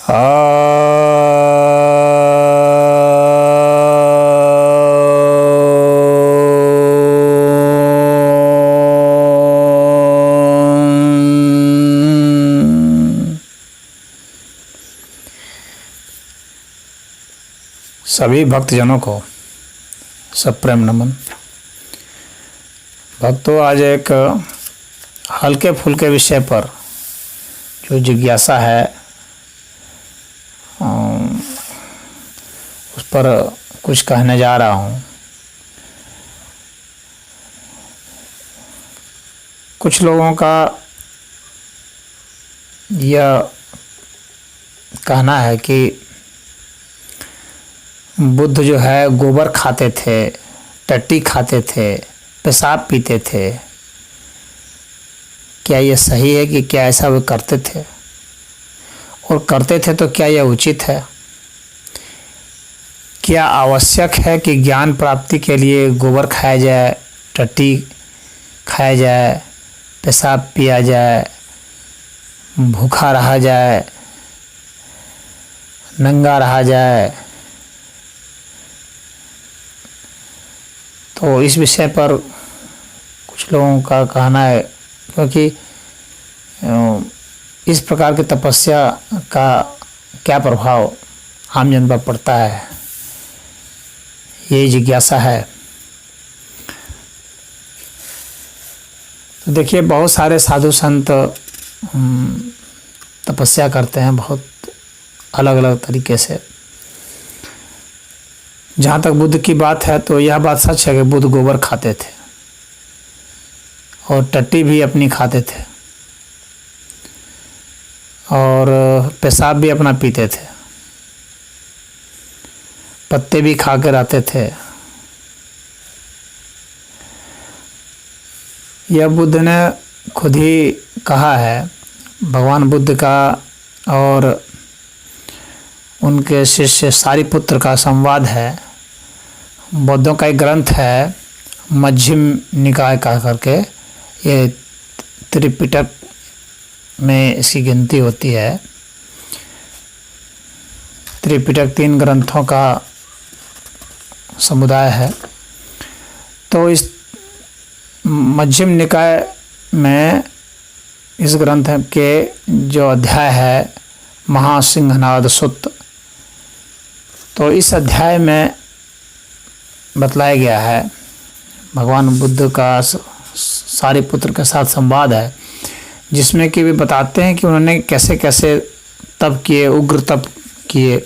सभी भक्तजनों को सप्रेम नमन। भक्तों, आज एक हल्के फुल्के विषय पर जो जिज्ञासा है उस पर कुछ कहने जा रहा हूँ। कुछ लोगों का यह कहना है कि बुद्ध जो है गोबर खाते थे, टट्टी खाते थे, पेशाब पीते थे। क्या यह सही है कि क्या ऐसा वे करते थे? और करते थे तो क्या यह उचित है? क्या आवश्यक है कि ज्ञान प्राप्ति के लिए गोबर खाया जाए, टट्टी खाया जाए, पेशाब पिया जाए, भूखा रहा जाए, नंगा रहा जाए? तो इस विषय पर कुछ लोगों का कहना है, क्योंकि इस प्रकार की तपस्या का क्या प्रभाव आम जन पर पड़ता है, यही जिज्ञासा है। तो देखिए, बहुत सारे साधु संत तपस्या करते हैं बहुत अलग अलग तरीके से। जहाँ तक बुद्ध की बात है तो यह बात सच है कि बुद्ध गोबर खाते थे और टट्टी भी अपनी खाते थे और पेशाब भी अपना पीते थे, पत्ते भी खा कर आते थे। यह बुद्ध ने खुद ही कहा है। भगवान बुद्ध का और उनके शिष्य सारिपुत्र का संवाद है। बौद्धों का एक ग्रंथ है मध्यम निकाय का करके, ये त्रिपिटक में इसकी गिनती होती है। त्रिपिटक 3 ग्रंथों का समुदाय है। तो इस मध्यम निकाय में इस ग्रंथ के जो अध्याय है महासिंहनाद सुत्त, तो इस अध्याय में बतलाया गया है भगवान बुद्ध का सारिपुत्र के साथ संवाद है, जिसमें कि वे बताते हैं कि उन्होंने कैसे कैसे तप किए, उग्र तप किए।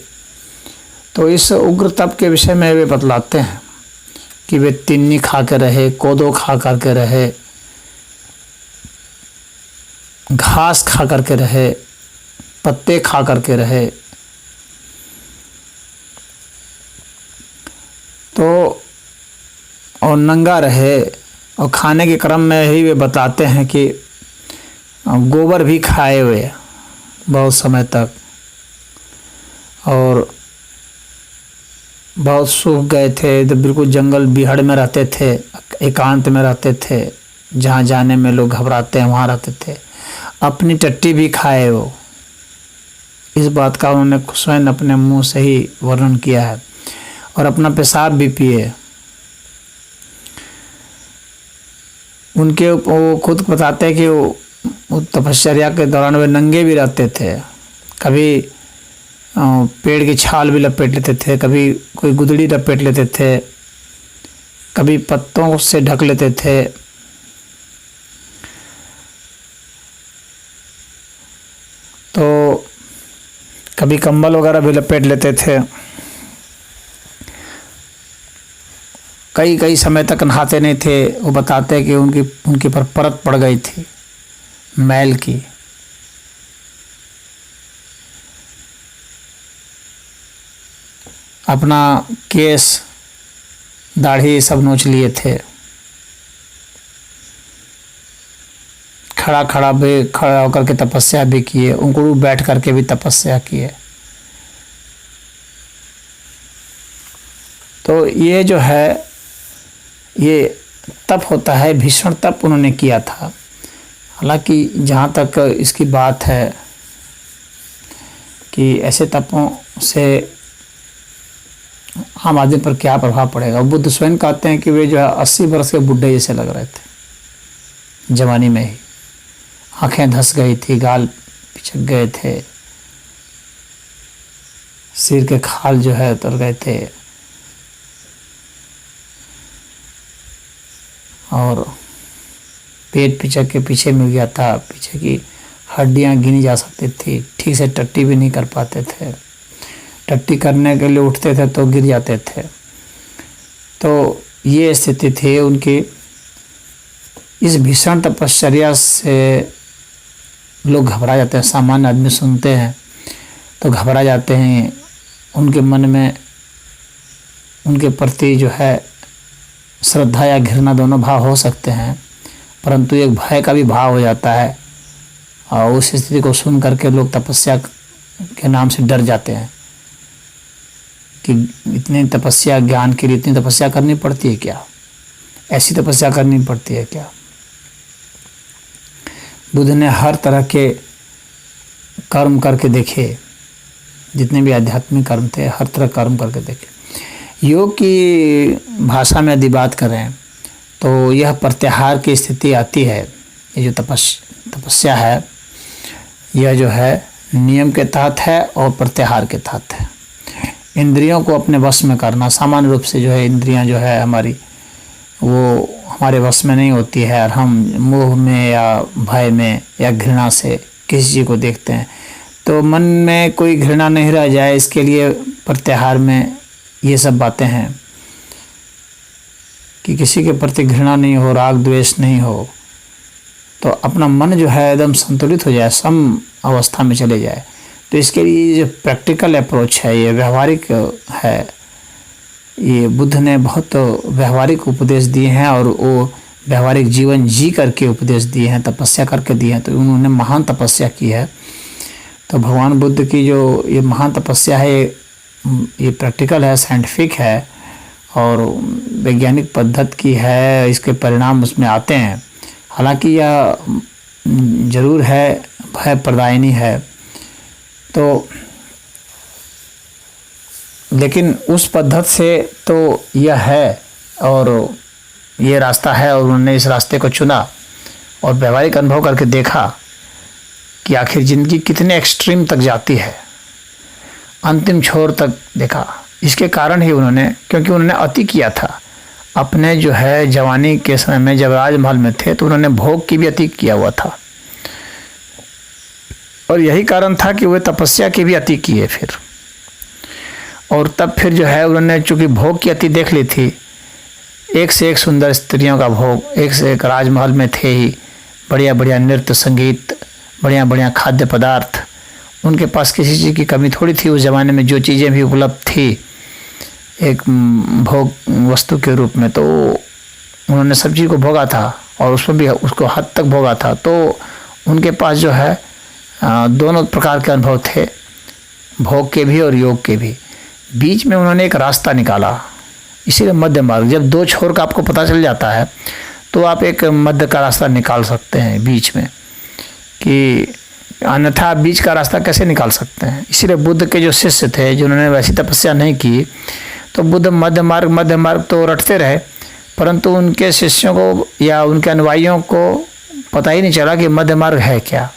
तो इस उग्र तप के विषय में वे बतलाते हैं कि वे तिन्नी खा के रहे, कोदो खा करके रहे, घास खा करके रहे, पत्ते खा करके रहे। तो और नंगा रहे, और खाने के क्रम में ही वे बताते हैं कि गोबर भी खाए हुए बहुत समय तक, और बहुत सूख गए थे। तो बिल्कुल जंगल बिहड़ में रहते थे, एकांत में रहते थे, जहाँ जाने में लोग घबराते हैं वहाँ रहते थे। अपनी टट्टी भी खाए वो, इस बात का उन्होंने स्वयं अपने मुंह से ही वर्णन किया है। और अपना पेशाब भी पिए। उनके वो खुद बताते हैं कि वो तपश्चर्या के दौरान वे नंगे भी रहते थे। कभी पेड़ की छाल भी लपेट लेते थे, कभी कोई गुदड़ी लपेट लेते थे, कभी पत्तों से ढक लेते थे। तो कभी कंबल वगैरह भी लपेट लेते थे। कई कई समय तक नहाते नहीं थे। वो बताते हैं कि उनके पर परत पड़ गई थी मैल की। अपना केस दाढ़ी सब नोच लिए थे। खड़ा होकर के तपस्या भी किए, उंगड़ू बैठ करके भी तपस्या किए। तो ये जो है, ये तप होता है, भीषण तप उन्होंने किया था। हालांकि जहाँ तक इसकी बात है कि ऐसे तपों से आम आदमी पर क्या प्रभाव पड़ेगा। बुद्ध स्वयं कहते हैं कि वे जो है 80 वर्ष के बुढ़े जैसे लग रहे थे जवानी में ही। आंखें धंस गई थी, गाल पिचक गए थे, सिर के खाल जो है उतर गए थे और पेट पिचक के पीछे मिल गया था। पीछे की हड्डियां गिनी जा सकती थी। ठीक से टट्टी भी नहीं कर पाते थे। टट्टी करने के लिए उठते थे तो गिर जाते थे। तो ये स्थिति थी उनकी। इस भीषण तपश्चर्या से लोग घबरा जाते हैं। सामान्य आदमी सुनते हैं तो घबरा जाते हैं। उनके मन में उनके प्रति जो है श्रद्धा या घृणा दोनों भाव हो सकते हैं, परंतु एक भय का भी भाव हो जाता है। और उस स्थिति को सुन करके लोग तपस्या के नाम से डर जाते हैं कि इतनी तपस्या, ज्ञान के लिए इतनी तपस्या करनी पड़ती है क्या? ऐसी तपस्या करनी पड़ती है क्या? बुद्ध ने हर तरह के कर्म करके देखे, जितने भी आध्यात्मिक कर्म थे हर तरह कर्म करके देखे। योग की भाषा में यदि बात करें तो यह प्रत्याहार की स्थिति आती है। ये जो तपस्या है यह जो है नियम के तहत है और प्रत्याहार के तहत है। इंद्रियों को अपने वश में करना, सामान्य रूप से जो है इंद्रियां जो है हमारी वो हमारे वश में नहीं होती है और हम मोह में या भय में या घृणा से किसी चीज़ को देखते हैं। तो मन में कोई घृणा नहीं रह जाए इसके लिए प्रत्याहार में ये सब बातें हैं कि किसी के प्रति घृणा नहीं हो, राग द्वेष नहीं हो, तो अपना मन जो है एकदम संतुलित हो जाए, सम अवस्था में चले जाए। तो इसके लिए जो प्रैक्टिकल अप्रोच है, ये व्यवहारिक है। ये बुद्ध ने बहुत व्यवहारिक उपदेश दिए हैं और वो व्यवहारिक जीवन जी करके उपदेश दिए हैं, तपस्या करके दिए हैं। तो उन्होंने महान तपस्या की है। तो भगवान बुद्ध की जो ये महान तपस्या है ये प्रैक्टिकल है, साइंटिफिक है और वैज्ञानिक पद्धति की है। इसके परिणाम उसमें आते हैं। हालांकि यह जरूर है भय प्रदायिनी है, तो लेकिन उस पद्धति से तो यह है और ये रास्ता है और उन्होंने इस रास्ते को चुना और व्यवहारिक अनुभव करके देखा कि आखिर ज़िंदगी कितने एक्सट्रीम तक जाती है, अंतिम छोर तक देखा। इसके कारण ही उन्होंने, क्योंकि उन्होंने अति किया था अपने जो है जवानी के समय में, जब राजमहल में थे तो उन्होंने भोग की भी अति किया हुआ था और यही कारण था कि वे तपस्या की भी अति किए फिर। और तब फिर जो है उन्होंने चूँकि भोग की अति देख ली थी, एक से एक सुंदर स्त्रियों का भोग, एक से एक राजमहल में थे ही, बढ़िया बढ़िया नृत्य संगीत, बढ़िया बढ़िया खाद्य पदार्थ, उनके पास किसी चीज़ की कमी थोड़ी थी। उस ज़माने में जो चीज़ें भी उपलब्ध थी एक भोग वस्तु के रूप में, तो उन्होंने सब चीज़ को भोगा था और उसमें भी उसको हद तक भोगा था। तो उनके पास जो है दोनों प्रकार के अनुभव थे, भोग के भी और योग के भी। बीच में उन्होंने एक रास्ता निकाला, इसीलिए मध्य मार्ग। जब दो छोर का आपको पता चल जाता है तो आप एक मध्य का रास्ता निकाल सकते हैं बीच में, कि अन्यथा आप बीच का रास्ता कैसे निकाल सकते हैं। इसीलिए बुद्ध के जो शिष्य थे जिन्होंने वैसी तपस्या नहीं की, तो बुद्ध मध्य मार्ग तो रटते रहे, परंतु उनके शिष्यों को या उनके अनुयायियों को पता ही नहीं चला कि मध्य मार्ग है क्या।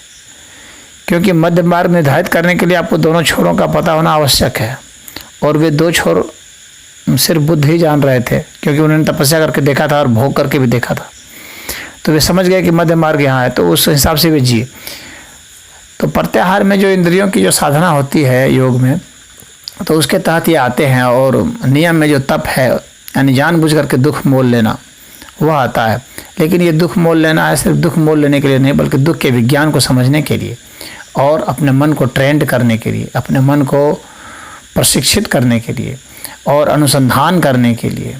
क्योंकि मध्य मार्ग निर्धारित करने के लिए आपको दोनों छोरों का पता होना आवश्यक है और वे दो छोर सिर्फ बुद्ध ही जान रहे थे, क्योंकि उन्होंने तपस्या करके देखा था और भोग करके भी देखा था। तो वे समझ गए कि मध्य मार्ग यहाँ है, तो उस हिसाब से वे जिए। तो प्रत्याहार में जो इंद्रियों की जो साधना होती है योग में, तो उसके तहत ये आते हैं। और नियम में जो तप है, यानी जानबूझ करके दुख मोल लेना, वह आता है। लेकिन ये दुख मोल लेना है सिर्फ दुख मोल लेने के लिए नहीं, बल्कि दुख के विज्ञान को समझने के लिए और अपने मन को ट्रेंड करने के लिए, अपने मन को प्रशिक्षित करने के लिए और अनुसंधान करने के लिए।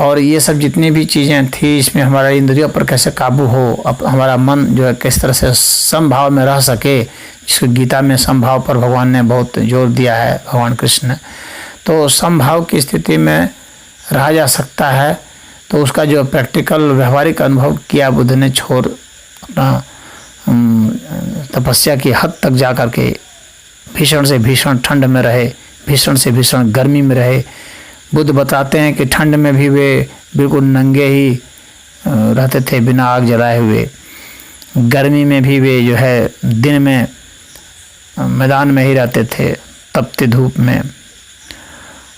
और ये सब जितनी भी चीज़ें थी, इसमें हमारा इंद्रियों पर कैसे काबू हो, अब हमारा मन जो है किस तरह से समभाव में रह सके, जिसको गीता में समभाव पर भगवान ने बहुत जोर दिया है, भगवान कृष्ण ने। तो समभाव की स्थिति में रहा जा सकता है। तो उसका जो प्रैक्टिकल व्यवहारिक अनुभव किया बुद्ध ने, छोड़ अपना तपस्या की हद तक जा कर के भीषण से भीषण ठंड में रहे, भीषण से भीषण गर्मी में रहे। बुद्ध बताते हैं कि ठंड में भी वे बिल्कुल नंगे ही रहते थे, बिना आग जलाए हुए। गर्मी में भी वे जो है दिन में मैदान में ही रहते थे, तपती धूप में।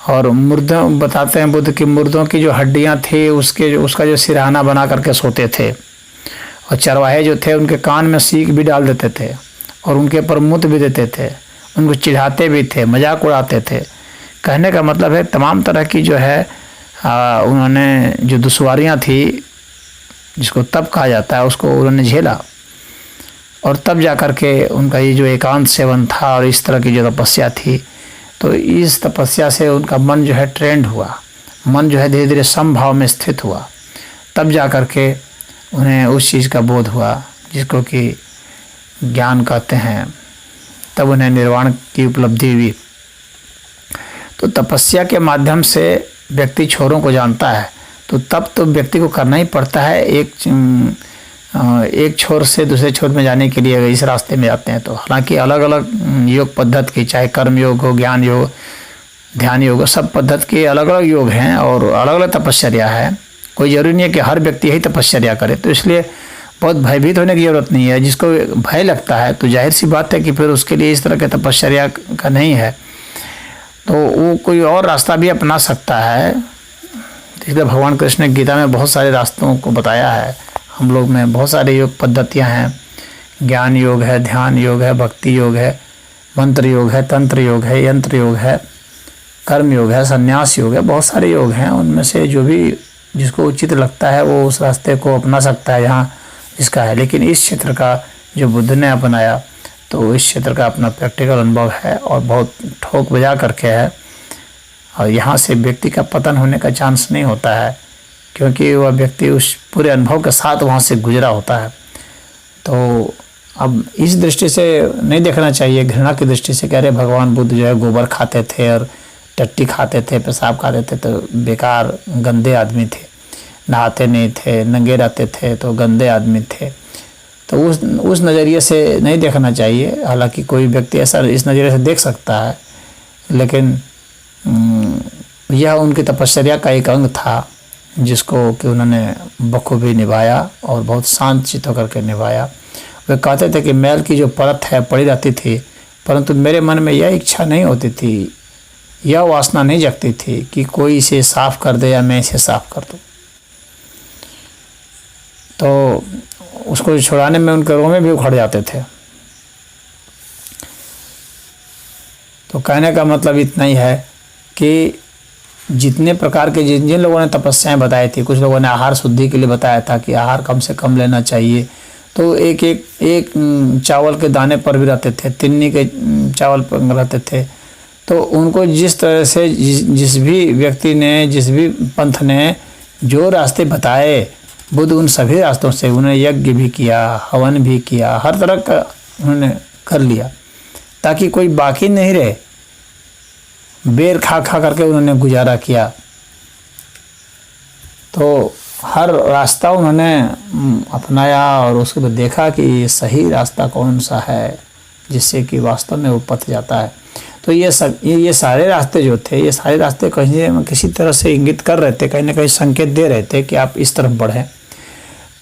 और मुर्दों बताते हैं बुद्ध की मुर्दों की जो हड्डियां थी उसका जो सिरहाना बना करके सोते थे। और चरवाहे जो थे उनके कान में सीख भी डाल देते थे और उनके ऊपर मूत भी देते थे, उनको चिढ़ाते भी थे, मजाक उड़ाते थे। कहने का मतलब है तमाम तरह की जो है उन्होंने जो दुश्वारियाँ थी, जिसको तप कहा जाता है, उसको उन्होंने झेला। और तब जा कर के उनका ये जो एकांत सेवन था और इस तरह की जो तपस्या थी, तो इस तपस्या से उनका मन जो है ट्रेंड हुआ, मन जो है धीरे धीरे समभाव में स्थित हुआ। तब जा कर के उन्हें उस चीज़ का बोध हुआ जिसको कि ज्ञान कहते हैं। तब उन्हें निर्वाण की उपलब्धि हुई। तो तपस्या के माध्यम से व्यक्ति छोरों को जानता है, तो तब तो व्यक्ति को करना ही पड़ता है। एक छोर से दूसरे छोर में जाने के लिए अगर इस रास्ते में जाते हैं तो हालांकि अलग अलग योग पद्धति की, चाहे कर्म योग हो, ज्ञान योग, ध्यान योग, सब पद्धति के अलग अलग योग हैं और अलग अलग तपस्या है। कोई ज़रूरी नहीं है कि हर व्यक्ति यही तपस्या करे। तो इसलिए बहुत भयभीत होने की ज़रूरत नहीं है। जिसको भय लगता है तो जाहिर सी बात है कि फिर उसके लिए इस तरह के तपस्या का नहीं है, तो वो कोई और रास्ता भी अपना सकता है। इसलिए भगवान कृष्ण ने गीता में बहुत सारे रास्तों को बताया है। हम लोग में बहुत सारे योग पद्धतियाँ हैं, ज्ञान योग है, ध्यान योग है, भक्ति योग है, मंत्र योग है, तंत्र योग है, यंत्र योग है, कर्म योग है, संन्यास योग है, बहुत सारे योग हैं। उनमें से जो भी जिसको उचित लगता है वो उस रास्ते को अपना सकता है जहाँ जिसका है। लेकिन इस क्षेत्र का जो बुद्ध ने अपनाया, तो इस क्षेत्र का अपना प्रैक्टिकल अनुभव है और बहुत ठोक बजा करके है। और यहाँ से व्यक्ति का पतन होने का चांस नहीं होता है, क्योंकि वह व्यक्ति उस पूरे अनुभव के साथ वहाँ से गुजरा होता है। तो अब इस दृष्टि से नहीं देखना चाहिए, घृणा की दृष्टि से, कह रहे भगवान बुद्ध जो है गोबर खाते थे और टट्टी खाते थे, पेशाब खाते थे, तो बेकार गंदे आदमी थे, नहाते नहीं थे, नंगे रहते थे, तो गंदे आदमी थे। तो उस नज़रिए से नहीं देखना चाहिए। हालांकि कोई व्यक्ति ऐसा इस नज़रिए से देख सकता है, लेकिन यह उनकी तपस्या का एक अंग था जिसको कि उन्होंने बखूबी निभाया और बहुत शांत चित्त होकर के निभाया। वे कहते थे कि मैल की जो परत है पड़ी रहती थी, परंतु मेरे मन में यह इच्छा नहीं होती थी, यह वासना नहीं जगती थी कि कोई इसे साफ कर दे या मैं इसे साफ कर दूं। तो उसको छुड़ाने में उनके रोमे भी उखड़ जाते थे। तो कहने का मतलब इतना ही है कि जितने प्रकार के जिन जिन लोगों ने तपस्याएं बताई थी, कुछ लोगों ने आहार शुद्धि के लिए बताया था कि आहार कम से कम लेना चाहिए, तो एक चावल के दाने पर भी रहते थे, तिन्नी के चावल पर रहते थे। तो उनको जिस तरह से जिस भी व्यक्ति ने, जिस भी पंथ ने जो रास्ते बताए, बुद्ध उन सभी रास्तों से उन्होंने यज्ञ भी किया, हवन भी किया, हर तरह का उन्होंने कर लिया ताकि कोई बाकी नहीं रहे। बेर खा करके उन्होंने गुजारा किया। तो हर रास्ता उन्होंने अपनाया और उसके बाद देखा कि सही रास्ता कौन सा है जिससे कि वास्तव में वो पथ जाता है। तो ये सारे रास्ते जो थे, ये सारे रास्ते कहीं किसी तरह से इंगित कर रहे थे, कहीं ना कहीं संकेत दे रहे थे कि आप इस तरफ बढ़ें।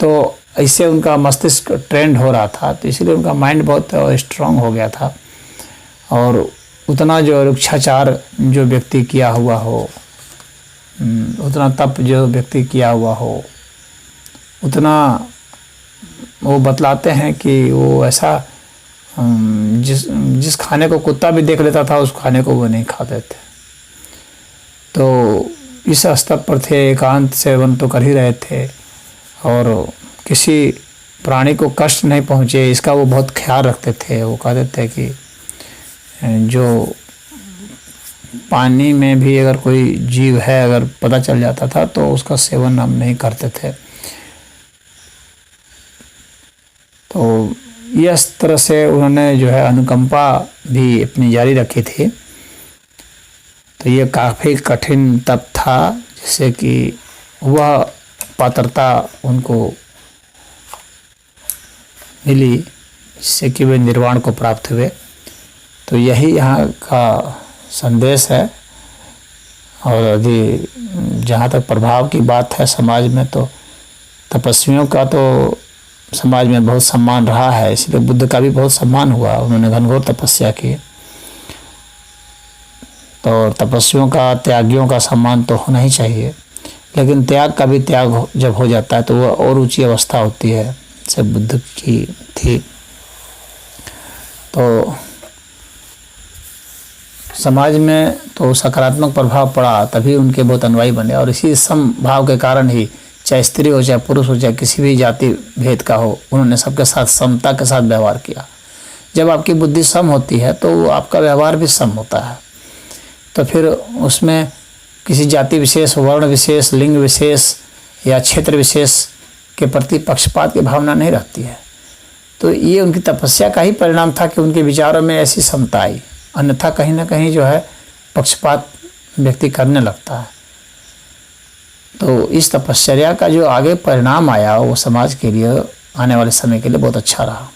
तो इससे उनका मस्तिष्क ट्रेंड हो रहा था, तो इसलिए उनका माइंड बहुत स्ट्रांग हो गया था। और उतना जो रुक्षाचार जो व्यक्ति किया हुआ हो, उतना तप जो व्यक्ति किया हुआ हो, उतना वो बतलाते हैं कि वो ऐसा जिस खाने को कुत्ता भी देख लेता था उस खाने को वो नहीं खाते थे। तो इस स्तर पर थे, एकांत सेवन तो कर ही रहे थे और किसी प्राणी को कष्ट नहीं पहुँचे इसका वो बहुत ख्याल रखते थे। वो कहते थे कि जो पानी में भी अगर कोई जीव है अगर पता चल जाता था तो उसका सेवन हम नहीं करते थे। तो इस तरह से उन्होंने जो है अनुकंपा भी अपनी जारी रखी थी। तो ये काफ़ी कठिन तप था जिससे कि वह पात्रता उनको मिली जिससे कि वे निर्वाण को प्राप्त हुए। तो यही यहाँ का संदेश है। और यदि जहाँ तक प्रभाव की बात है समाज में, तो तपस्वियों का तो समाज में बहुत सम्मान रहा है, इसलिए बुद्ध का भी बहुत सम्मान हुआ। उन्होंने घनघोर तपस्या की। तो तपस्वियों का, त्यागियों का सम्मान तो होना ही चाहिए, लेकिन त्याग का भी त्याग जब हो जाता है तो वह और ऊंची अवस्था होती है, जैसे बुद्ध की थी। तो समाज में तो सकारात्मक प्रभाव पड़ा, तभी उनके बहुत अनुयायी बने। और इसी समभाव के कारण ही, चाहे स्त्री हो, चाहे पुरुष हो, चाहे किसी भी जाति भेद का हो, उन्होंने सबके साथ समता के साथ व्यवहार किया। जब आपकी बुद्धि सम होती है तो आपका व्यवहार भी सम होता है। तो फिर उसमें किसी जाति विशेष, वर्ण विशेष, लिंग विशेष या क्षेत्र विशेष के प्रति पक्षपात की भावना नहीं रहती है। तो ये उनकी तपस्या का ही परिणाम था कि उनके विचारों में ऐसी समता आई। अन्यथा कहीं ना कहीं जो है पक्षपात व्यक्ति करने लगता है। तो इस तपश्चर्या का जो आगे परिणाम आया वो समाज के लिए, आने वाले समय के लिए बहुत अच्छा रहा।